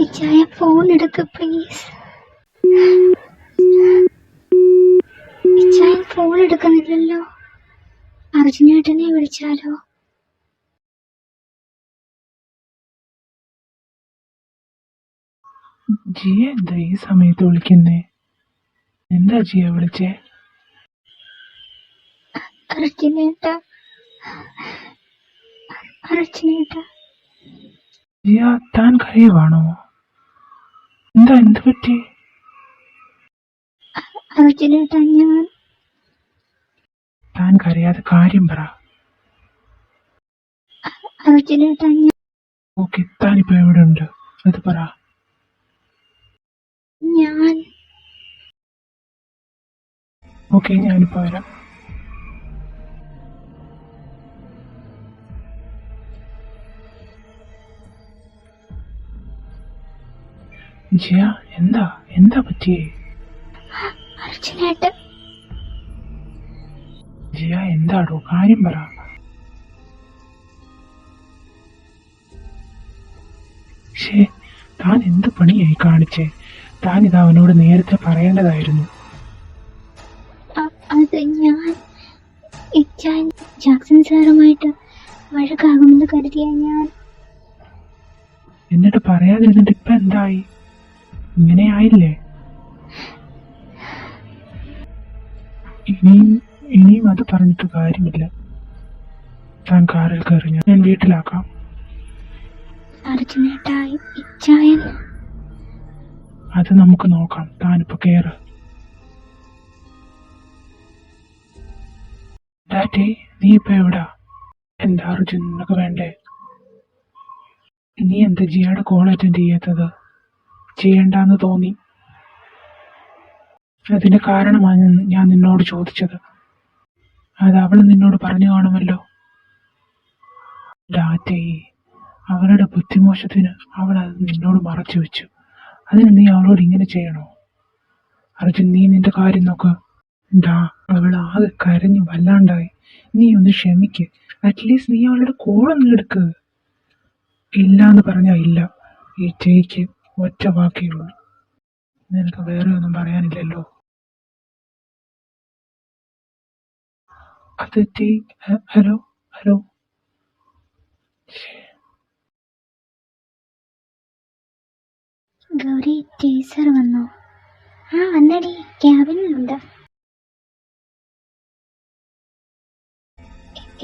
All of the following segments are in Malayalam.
ഇച്ചായ ഫോൺ എടുക്ക് പ്ലീസ്. ഇച്ചായ ഫോൺ എടുക്കുന്നില്ലല്ലോ. അർജുനേട്ടനെ വിളിച്ചാലോ? ജിയ എന്താ ഈ സമയത്ത് വിളിക്കുന്നേ? എന്താ ജിയ വിളിച്ചേ? അർജുനേട്ട ജിയ, താൻ കരയുവാണോ? എന്ത് പറ്റി? അർജുനേട്ട, താൻ കരയാതെ കാര്യം പറ. അർജുനേട്ട, ഓക്കെ, താനിപ്പോ എവിടെ ഉണ്ട് അത് പറ. ഓക്കെ, ഞാനിപ്പോ വരാം. ജിയ, എന്താ പറ്റിയേ? അർജുനേട്ട. ജിയ, എന്താടോ കാര്യം പറ. ഷേ, താൻ എന്ത് പണിയായി കാണിച്ചേ? താൻ ഇത് അവനോട് നേരത്തെ പറയേണ്ടതായിരുന്നു. അത് ജാക്സൺ സാറുമായിട്ട് വഴക്കാകുമെന്ന് കരുതിയ ഞാൻ. എന്നിട്ട് പറയാതിരുന്നിട്ട് ഇപ്പൊ എന്തായി? ഇങ്ങനെ ആയില്ലേ? ഇനിയും അത് പറഞ്ഞിട്ട് കാര്യമില്ല. താൻ കാറിൽ കയറി, ഞാൻ വീട്ടിലാക്കാം. അത് നമുക്ക് നോക്കാം. താനിപ്പോ കേറ്. ഡാറ്റി, നീ ഇപ്പൊ എവിടാ? എന്താ അർജുൻ, നിനക്ക് വേണ്ടേ? നീ എന്താ ജിയയുടെ കോൾ അറ്റൻഡ് ചെയ്യാത്തത്? ചെയ്യണ്ടെന്ന് തോന്നി. അതിന്റെ കാരണമാണ് ഞാൻ നിന്നോട് ചോദിച്ചത്. അത് അവൾ നിന്നോട് പറഞ്ഞു കാണുമല്ലോ. ഡാറ്റി, അവളുടെ ബുദ്ധിമോശത്തിന് അവൾ അത് നിന്നോട് മറച്ചു വെച്ചു. അതിന് നീ അവളോട് ഇങ്ങനെ ചെയ്യണോ? അർജുൻ, നീ നിന്റെ കാര്യം നോക്ക്. അവൾ ആകെ കരഞ്ഞു വല്ലാണ്ടായി. നീ ഒന്ന് ക്ഷമിക്ക്. അറ്റ്ലീസ്റ്റ് നീ അവളുടെ കോളൊന്നും എടുക്ക്. ഇല്ലാന്ന് പറഞ്ഞാ ഇല്ല. ഈ ചേയ്ക്ക് ഒറ്റ വാക്കേ ഉള്ളൂ. നിനക്ക് വേറെ ഒന്നും പറയാനില്ലല്ലോ. അത് ഹലോ. ഗൗരി, ടീച്ചർ വന്നോ? വന്നടി, ക്യാബിനിലുണ്ട്.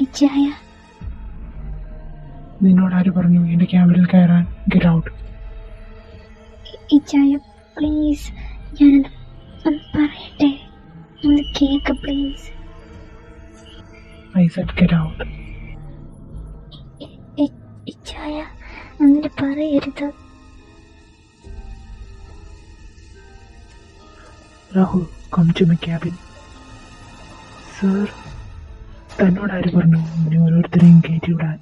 ഇച്ചായ, നിന്നോട് ആര് പറഞ്ഞു എന്റെ ക്യാബിനിൽ കയറാൻ? Get out. ഇച്ചായ പ്ലീസ്, ഞാനത് ഒന്ന് പറയട്ടെ, ഒന്ന് cake please. I said get out. ഇച്ചായ, അങ്ങനെ പറയരുത്. Rahul, come to my cabin. Sir, തന്നോട് ആര് പറഞ്ഞു ഇനി ഓരോരുത്തരെയും കയറ്റി വിടാൻ?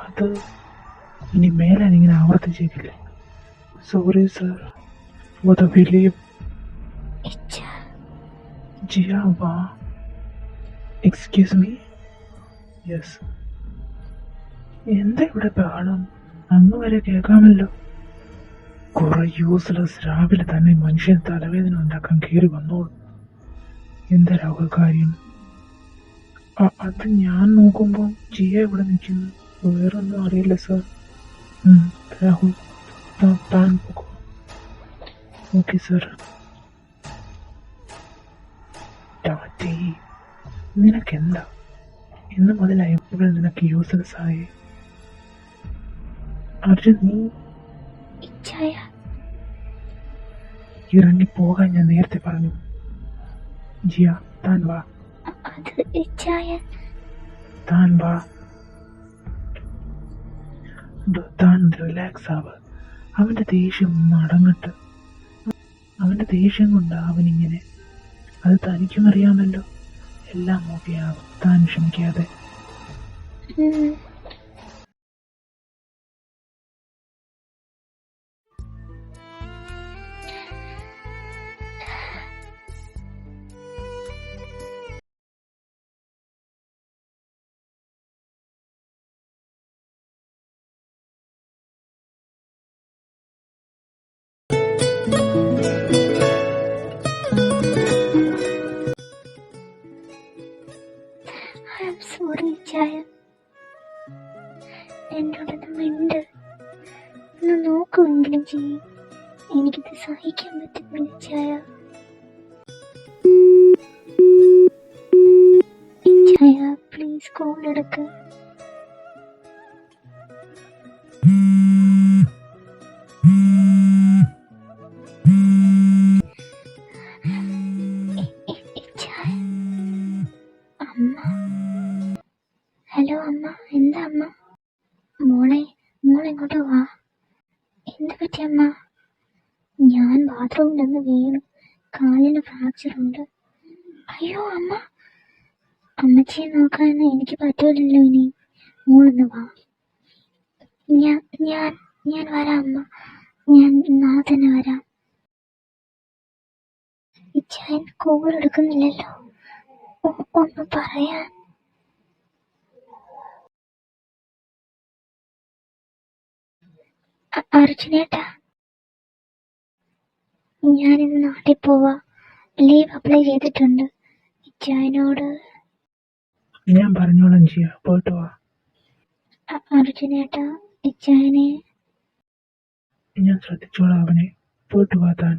അത് ഇനി മേലാൻ ഇങ്ങനെ ആവർത്തിച്ചേക്കില്ലേ. Sorry sir for the believe. Jiya, വാ. Excuse me. യെസ്. എന്താ ഇവിടെ ബഹളം? അങ്ങ് വരെ കേൾക്കാമല്ലോ. കുറെ യൂസ്ലെസ് രാവിലെ തന്നെ മനുഷ്യൻ തലവേദന ഉണ്ടാക്കാൻ കയറി വന്നോളൂ. എന്താ രാഹുൽ കാര്യം? അത് ഞാൻ നോക്കുമ്പോൾ ജിയ ഇവിടെ നിൽക്കുന്നു. വേറൊന്നും അറിയില്ല സർ. രാഹുൽ, താൻ പോകൂ. Okay sir. ടാറ്റി, നിനക്കെന്താ? ഇന്ന് മുതലായി ഇവിടെ നിനക്ക് യൂസ്ലെസ് ആയി. അർജുൻ, നീ ഇറങ്ങി പോകാൻ ഞാൻ നേരത്തെ പറഞ്ഞു. ജിയ, താൻ വാ. താൻ വാ. താൻ റിലാക്സ് ആവ്. അവന്റെ ദേഷ്യം അടങ്ങട്ട്. അവന്റെ ദേഷ്യം കൊണ്ടാ അവനിങ്ങനെ. അത് തനിക്കും അറിയാമല്ലോ. എല്ലാം ഓക്കെ ആവും. താൻ ക്ഷമിക്കാതെ. ഇച്ചായ, എന്നോടൊന്ന് മിണ്ട്, ഒന്ന് നോക്കുമെങ്കിലും ചെയ്യും. എനിക്കിത് സഹിക്കാൻ പറ്റുന്നില്ല ഇച്ചായ. ഇച്ചായ പ്ലീസ് കോൾ എടുക്ക്. ഹലോ അമ്മ, എന്താ അമ്മ? മോളെങ്ങോട്ട് വാ. എന്ത് പറ്റി അമ്മ? ഞാൻ ബാത്റൂമിലൊന്ന് വീണു, കാലിന് ഫ്രാക്ചർ ഉണ്ട്. അയ്യോ അമ്മ, അമ്മച്ചിയെ നോക്കാൻ എനിക്ക് പറ്റൂലല്ലോ ഇനി. മോളൊന്ന് വാ. ഞാൻ വരാം അമ്മ, ഞാൻ നാളെ തന്നെ വരാം. ഇച്ചായൻ കോൾ എടുക്കുന്നില്ലല്ലോ, ഒന്ന് പറയാൻ. അർജുനേട്ടാ, ഞാനിന്ന് നാട്ടിൽ പോവാ. ലീവ് അപ്ലൈ ചെയ്തിട്ടുണ്ട്. ഇച്ചായനോട് ഞാൻ പറഞ്ഞോളാം ജിയ, പോയിട്ട് വാ. അർജുനേട്ടാ, ഇച്ചായനെ ഞാൻ ശ്രദ്ധിച്ചോളാം അവനെ. പോയിട്ട് വാ താൻ.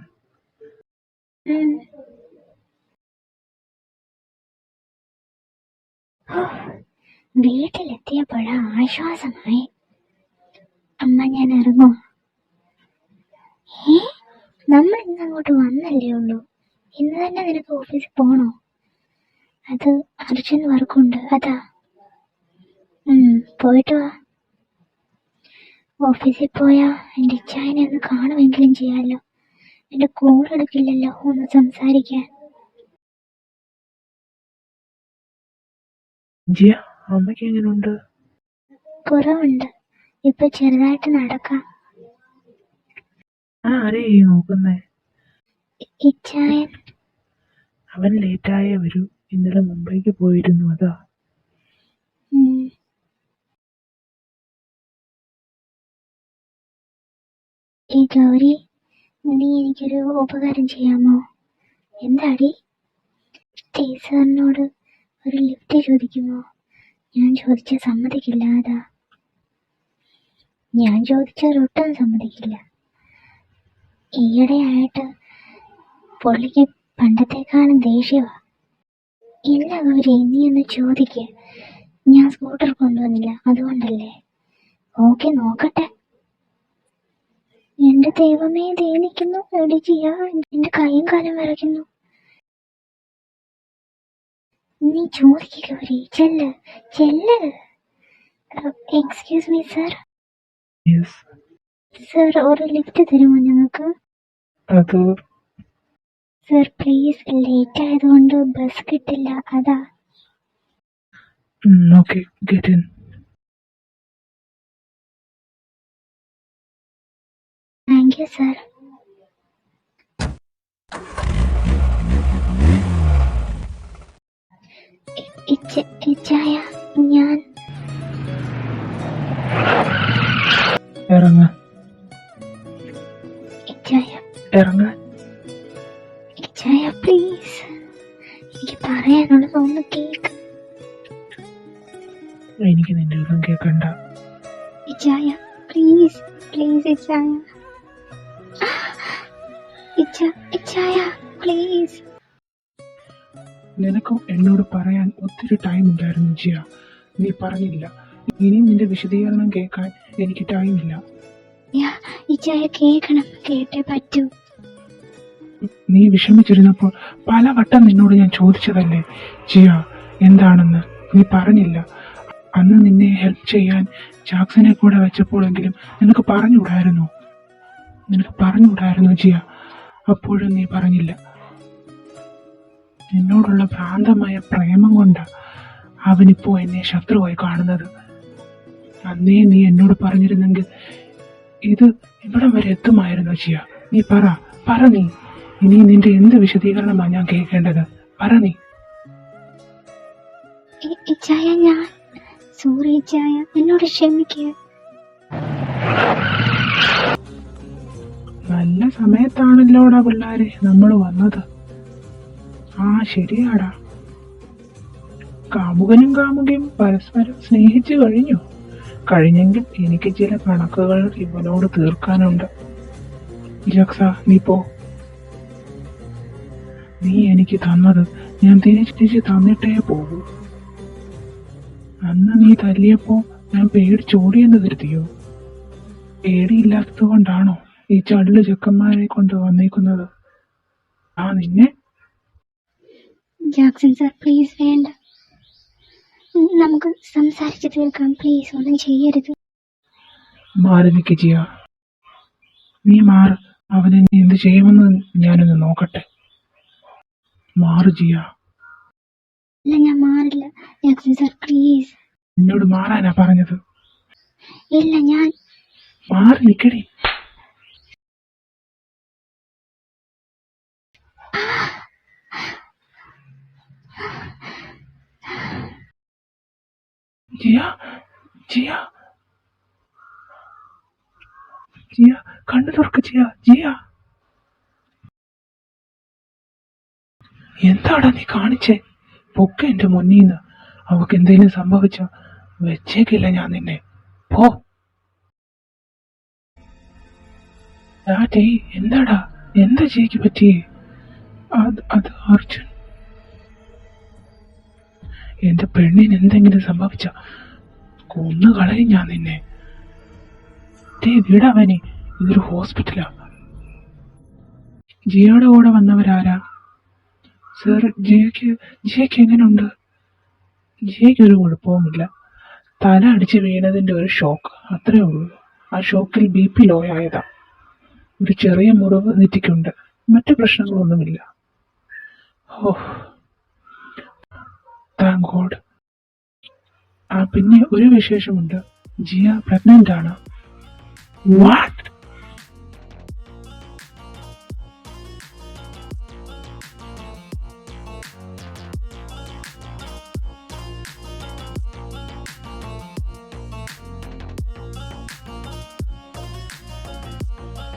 വീട്ടിലെത്തിയപ്പോഴാ ആശ്വാസമായി. അമ്മ ഞാൻ ഇറങ്ങും. നമ്മൾ ഇന്ന് അങ്ങോട്ട് വന്നല്ലേ ഉള്ളൂ, ഇന്ന് തന്നെ നിനക്ക് ഓഫീസിൽ പോണോ? അത് അർജുൻ വർക്കുണ്ട്, അതാ. പോയിട്ട് വാ. ഓഫീസിൽ പോയാ എൻ്റെ ഇച്ചായനെ ഒന്ന് കാണുമെങ്കിലും ചെയ്യാമല്ലോ. എൻ്റെ കോൾ എടുക്കില്ലല്ലോ ഒന്ന് സംസാരിക്കാൻ. ജിയ, അമ്മയ്ക്ക് എങ്ങനെയുണ്ട്? കുറവുണ്ട്, ഇപ്പൊ ചെറുതായിട്ട് നടക്കാം. ആരേ നോക്കുന്നേ? ഇച്ചായൻ. അവൻ ലേറ്റായേ വരൂ. ഇന്നലെ മുംബൈക്ക് പോയിരുന്നു, അതാ. ഈ ഗൗരി, നീ എനിക്കൊരു ഉപകാരം ചെയ്യാമോ? എന്താടി? ടീച്ചറിനോട് ഒരു ലിഫ്റ്റ് ചോദിക്കുമോ? ഞാൻ ചോദിച്ച സമ്മതിക്കില്ല, അതാ. ഞാൻ ചോദിച്ചൊരൊട്ടും സമ്മതിക്കില്ല. ഈയിടെയായിട്ട് പുള്ളിക്ക് പണ്ടത്തെക്കാളും ദേഷ്യവാ. ഇല്ല ഗൗരി, നീ ഒന്ന് ചോദിക്ക്. ഞാൻ സ്കൂട്ടർ കൊണ്ടുവന്നില്ല, അതുകൊണ്ടല്ലേ. ഓക്കെ, നോക്കട്ടെ. എന്റെ ദൈവമേ, ദേനിക്കുന്നു. എടി ജിയ, എന്റെ കൈയും കാലും വിറയ്ക്കുന്നു. നീ ചോദിക്കുക ഗൗരി, ചെല്ല്. Excuse me sir. സർ, ഒരു ലിഫ്റ്റ് തരുമോ ഞങ്ങൾക്ക്? സർ പ്ലീസ്, ലേറ്റ് ആയതുകൊണ്ട് ബസ് കിട്ടില്ല, അതാ. Okay, get in. Thank you sir. ഇച്ചായ, ഞാൻ ഇറങ്ങ. ഇച്ചായ പ്ലീസ്, എനിക്ക് പറയാനുള്ളത് ഒന്ന് കേക്ക്. എനിക്ക് നിന്റെ ഒന്നും കേൾക്കണ്ട. ഇച്ചായ പ്ലീസ്, ഇച്ചായ പ്ലീസ്. നിനക്കും എന്നോട് പറയാൻ ഒത്തിരി ടൈം ഉണ്ടായിരുന്നു ജിയ, നീ പറഞ്ഞില്ല. ഇനിയും നിന്റെ വിശദീകരണം കേൾക്കാൻ എനിക്ക് ടൈമില്ല. ഇച്ചായ കേൾക്കണം, കേട്ടേ പറ്റൂ. നീ വിഷമിച്ചിരുന്നപ്പോൾ പലവട്ടം നിന്നോട് ഞാൻ ചോദിച്ചതല്ലേ ജിയ എന്താണെന്ന്. നീ പറഞ്ഞില്ല. അന്ന് നിന്നെ ഹെൽപ്പ് ചെയ്യാൻ ജാക്സനെ കൂടെ വെച്ചപ്പോഴെങ്കിലും നിനക്ക് പറഞ്ഞുകൂടായിരുന്നു ജിയ. അപ്പോഴും നീ പറഞ്ഞില്ല. നിന്നോടുള്ള ഭ്രാന്തമായ പ്രേമം കൊണ്ടാ അവനിപ്പോ എന്നെ ശത്രുവായി കാണുന്നത്. അന്നേ നീ എന്നോട് പറഞ്ഞിരുന്നെങ്കിൽ ഇത് ഇവിടം വരെ എത്തുമായിരുന്നു ജിയ. നീ പറ നീ. ഇനി നിന്റെ എന്ത് വിശദീകരണമാണ് ഞാൻ കേൾക്കേണ്ടത്? പറ നീ. ഇച്ചായ, ഞാൻ സോറി ഇച്ചായ, എന്നോട് ക്ഷമിക്കുക. നല്ല സമയത്താണല്ലോടാ പിള്ളാരെ നമ്മൾ വന്നത്. ശരിയാടാ. കാമുകനും കാമുകയും പരസ്പരം സ്നേഹിച്ചു കഴിഞ്ഞെങ്കിൽ എനിക്ക് ചില കണക്കുകൾ ഇവനോട് തീർക്കാനുണ്ട്. ജക്സ, നീ പോ. നീ എനിക്ക് തന്നത് ഞാൻ തിരിച്ചു തന്നിട്ടേ പോകൂ. അന്ന് നീ തല്ലിയപ്പോ ഞാൻ പേടിച്ചോടിയെന്ന് കരുതിയോ? പേടിയില്ലാത്തത് കൊണ്ടാണോ ഈ ചള്ളു ചെക്കന്മാരെ കൊണ്ട് വന്നേക്കുന്നത്? ആ നിന്നെ. ജാക്സൺ സാർ, പ്ലീസ് വേണ്ട. നമുക്ക് സംസാരിച്ച് തീർക്കാം. പ്ലീസ് ഒന്നും ചെയ്യരുത്. മാറി നിൽക്ക് ജിയ. നീ മാറ്. അവനെ എന്ത് ചെയ്യുമെന്ന് ഞാനൊന്ന് നോക്കട്ടെ. മാറ് ജിയ. ഇല്ല, ഞാൻ മാറില്ല. Jackson sir, please. എന്നോട് മാറാനാ പറഞ്ഞത്. ഇല്ല, ഞാൻ മാറി നിൽക്കടി. ജിയ, ജിയ, ജിയ, കണ്ണു തുറക്ക് ജിയ. ജിയ, എന്താടാ നീ കാണിച്ചേ? പൊക്കെ എന്റെ മുന്നീന്ന്. അവക്ക് എന്തെങ്കിലും സംഭവിച്ച വെച്ചേക്കില്ല ഞാൻ നിന്നെ. പോ. എന്താടാ, എന്താ ജിയക്ക് പറ്റിയേ? അത് അർജുൻ. എന്റെ പെണ്ണിന് എന്തെങ്കിലും സംഭവിച്ച കൊന്നു കളയും ഞാൻ നിന്നെ. വിടവനെ, ഇതൊരു ഹോസ്പിറ്റലാ. ജിയയുടെ കൂടെ വന്നവരാരാ? സർ, ജിയക്ക് എങ്ങനെയുണ്ട്? ജിയക്ക് ഒരു കുഴപ്പവുമില്ല. തല അടിച്ച് വീണതിന്റെ ഒരു ഷോക്ക്, അത്രേ ഉള്ളൂ. ആ ഷോക്കിൽ BP ലോ ആയതാ. ഒരു ചെറിയ മുറിവ് നെറ്റിക്കുണ്ട്. മറ്റു പ്രശ്നങ്ങളൊന്നുമില്ല. ഓ, താങ്ക് ഗോഡ്. പിന്നെ ഒരു വിശേഷമുണ്ട്. ജിയ പ്രഗ്നന്റ് ആണ്. വാട്ട്?